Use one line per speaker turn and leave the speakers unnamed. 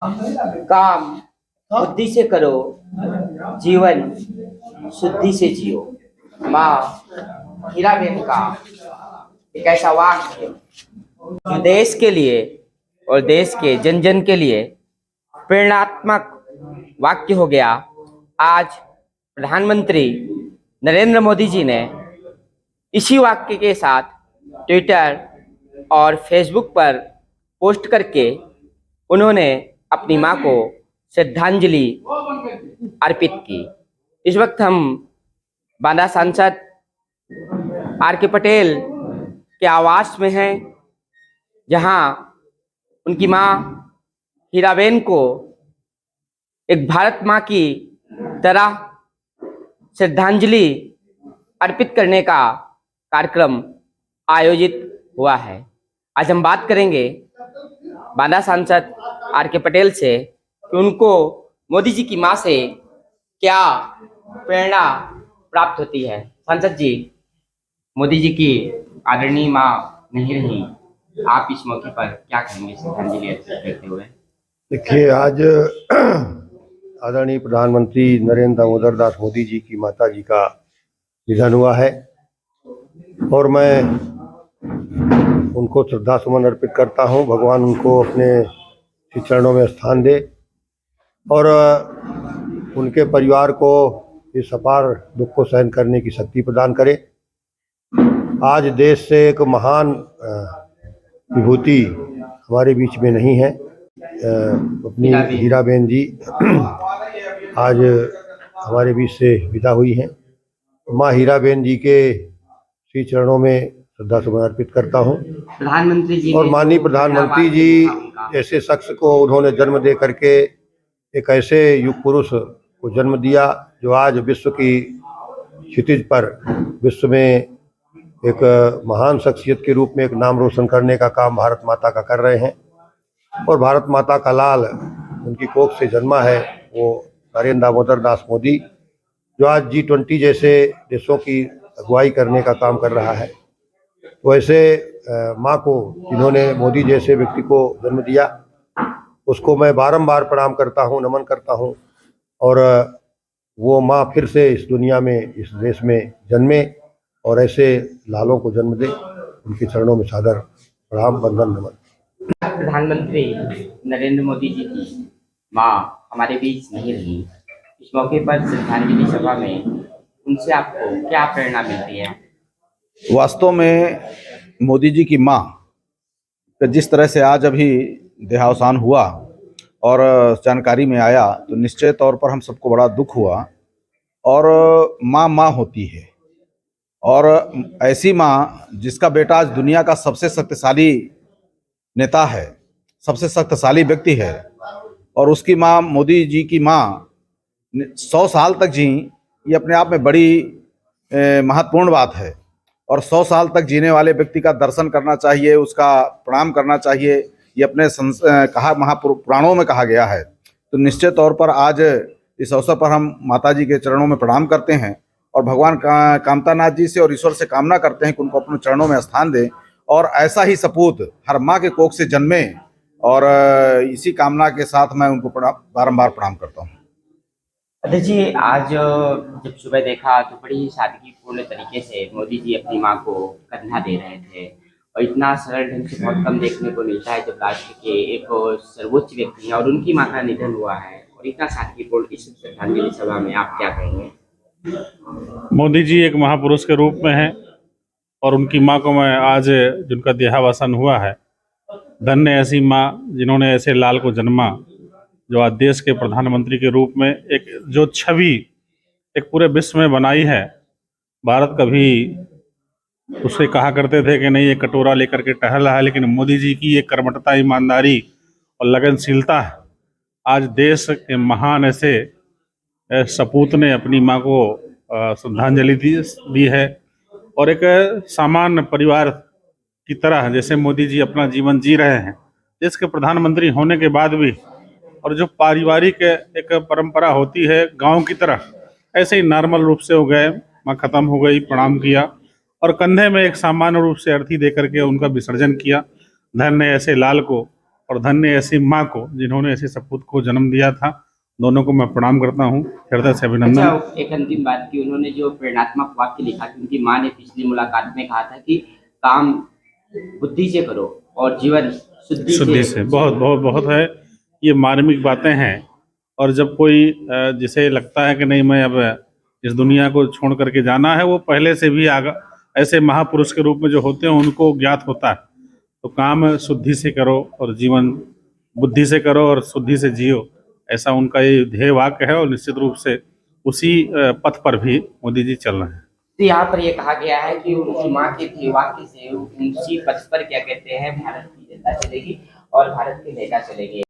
काम बुद्धि से करो, जीवन शुद्धि से जियो। माँ हीराबेन का एक ऐसा वाक्य जो देश के लिए और देश के जन जन के लिए प्रेरणात्मक वाक्य हो गया। आज प्रधानमंत्री नरेंद्र मोदी जी ने इसी वाक्य के साथ ट्विटर और फेसबुक पर पोस्ट करके उन्होंने अपनी माँ को श्रद्धांजलि अर्पित की। इस वक्त हम बांदा सांसद आर के पटेल के आवास में हैं, जहां उनकी माँ हीराबेन को एक भारत माँ की तरह श्रद्धांजलि अर्पित करने का कार्यक्रम आयोजित हुआ है। आज हम बात करेंगे बांदा सांसद आर के पटेल से कि उनको मोदी जी की माँ से क्या प्रेरणा प्राप्त होती है। सांसद जी, मोदी जी की आदरणीय माँ नहीं रही, आप इस मौके पर क्या कहेंगे श्रद्धांजलि अर्पित करते हुए?
देखिए, आज आदरणीय प्रधानमंत्री नरेंद्र दामोदर दास मोदी जी की माता जी का निधन हुआ है और मैं उनको श्रद्धा सुमन अर्पित करता हूं। भगवान उनको अपने श्री चरणों में स्थान दे और उनके परिवार को इस अपार दुख को सहन करने की शक्ति प्रदान करे। आज देश से एक महान विभूति हमारे बीच में नहीं है। अपनी हीराबेन जी आज हमारे बीच से विदा हुई हैं। माँ हीराबेन जी के श्री चरणों में श्रद्धा सुमन अर्पित करता हूँ।
प्रधानमंत्री जी
और माननीय प्रधानमंत्री जी ऐसे शख्स को उन्होंने जन्म दे करके एक ऐसे युग पुरुष को जन्म दिया जो आज विश्व की क्षितिज पर विश्व में एक महान शख्सियत के रूप में एक नाम रोशन करने का काम भारत माता का कर रहे हैं। और भारत माता का लाल उनकी कोख से जन्मा है, वो नरेंद्र दामोदर दास मोदी, जो आज G20 जैसे देशों की अगुवाई करने का काम कर रहा है। तो ऐसे माँ को जिन्होंने मोदी जैसे व्यक्ति को जन्म दिया, उसको मैं बारंबार प्रणाम करता हूँ, नमन करता हूँ। और वो माँ फिर से इस दुनिया में, इस देश में जन्मे और ऐसे लालों को जन्म दे। उनके चरणों में सादर प्रणाम, वंदन, नमन।
प्रधानमंत्री नरेंद्र मोदी जी की माँ हमारे बीच नहीं रही, इस मौके पर श्रद्धांजलि सभा में उनसे आपको क्या प्रेरणा मिलती है?
वास्तव में मोदी जी की माँ का जिस तरह से आज अभी देहावसान हुआ और जानकारी में आया, तो निश्चय तौर पर हम सबको बड़ा दुख हुआ। और माँ माँ होती है, और ऐसी माँ जिसका बेटा आज दुनिया का सबसे शक्तिशाली नेता है, सबसे शक्तिशाली व्यक्ति है, और उसकी माँ, मोदी जी की माँ 100 साल तक जी, ये अपने आप में बड़ी महत्वपूर्ण बात है। और 100 साल तक जीने वाले व्यक्ति का दर्शन करना चाहिए, उसका प्रणाम करना चाहिए, ये अपने कहा महापुराणों में कहा गया है। तो निश्चित तौर पर आज इस अवसर पर हम माता जी के चरणों में प्रणाम करते हैं और भगवान कामतानाथ जी से और ईश्वर से कामना करते हैं कि उनको अपने चरणों में स्थान दें और ऐसा ही सपूत हर माँ के कोख से जन्मे। और इसी कामना के साथ मैं उनको बारंबार प्रणाम करता हूँ।
अध्यक्ष जी, आज जब सुबह देखा तो बड़ी सादगीपूर्ण तरीके से मोदी जी अपनी माँ को कंधा दे रहे थे, और इतना सरल ढंग से बहुत कम देखने को मिलता है जब राष्ट्र के एक सर्वोच्च व्यक्ति हैं और उनकी माँ का निधन हुआ है, और इतना सादगीपूर्ण इस श्रद्धांजलि सभा में आप क्या कहेंगे?
मोदी जी एक महापुरुष के रूप में हैं और उनकी माँ को मैं आज जिनका देहावसान हुआ है, धन्य ऐसी माँ जिन्होंने ऐसे लाल को जन्मा, जो आज देश के प्रधानमंत्री के रूप में एक जो छवि एक पूरे विश्व में बनाई है। भारत कभी उससे कहा करते थे कि नहीं ये कटोरा लेकर के टहल रहा है, लेकिन मोदी जी की ये कर्मठता, ईमानदारी और लगनशीलता है। आज देश के महान ऐसे सपूत ने अपनी माँ को श्रद्धांजलि दी है, और एक सामान्य परिवार की तरह जैसे मोदी जी अपना जीवन जी रहे हैं देश के प्रधानमंत्री होने के बाद भी, और जो पारिवारिक एक परंपरा होती है गांव की तरह, ऐसे ही नॉर्मल रूप से हो गए। माँ खत्म हो गई, प्रणाम किया और कंधे में एक सामान्य रूप से अर्थी दे करके उनका विसर्जन किया। धन्य ऐसे लाल को और धन्य ऐसी माँ को जिन्होंने ऐसे सपूत को जन्म दिया था। दोनों को मैं प्रणाम करता हूँ, हृदय से अभिनंदन।
अच्छा, एक अंतिम बात की, उन्होंने जो प्रेरणात्मक वाक्य लिखा कि उनकी माँ ने पिछली मुलाकात में कहा था कि काम बुद्धि से करो और जीवन
शुद्धि से। बहुत बहुत बहुत है, ये मार्मिक बातें हैं। और जब कोई जिसे लगता है कि नहीं मैं अब इस दुनिया को छोड़ करके जाना है, वो पहले से भी आगे ऐसे महापुरुष के रूप में जो होते हैं उनको ज्ञात होता है। तो काम शुद्धि से करो और जीवन बुद्धि से करो और शुद्धि से जियो, ऐसा उनका ये ध्येय वाक्य है। और निश्चित रूप से उसी पथ पर भी मोदी जी चल रहे हैं।
तो यहाँ पर ये कहा गया है कि उनकी माँ के ध्येय वाक्य से उसी पथ पर क्या कहते हैं, भारत की जनता चलेगी और भारत के नेता चलेंगे।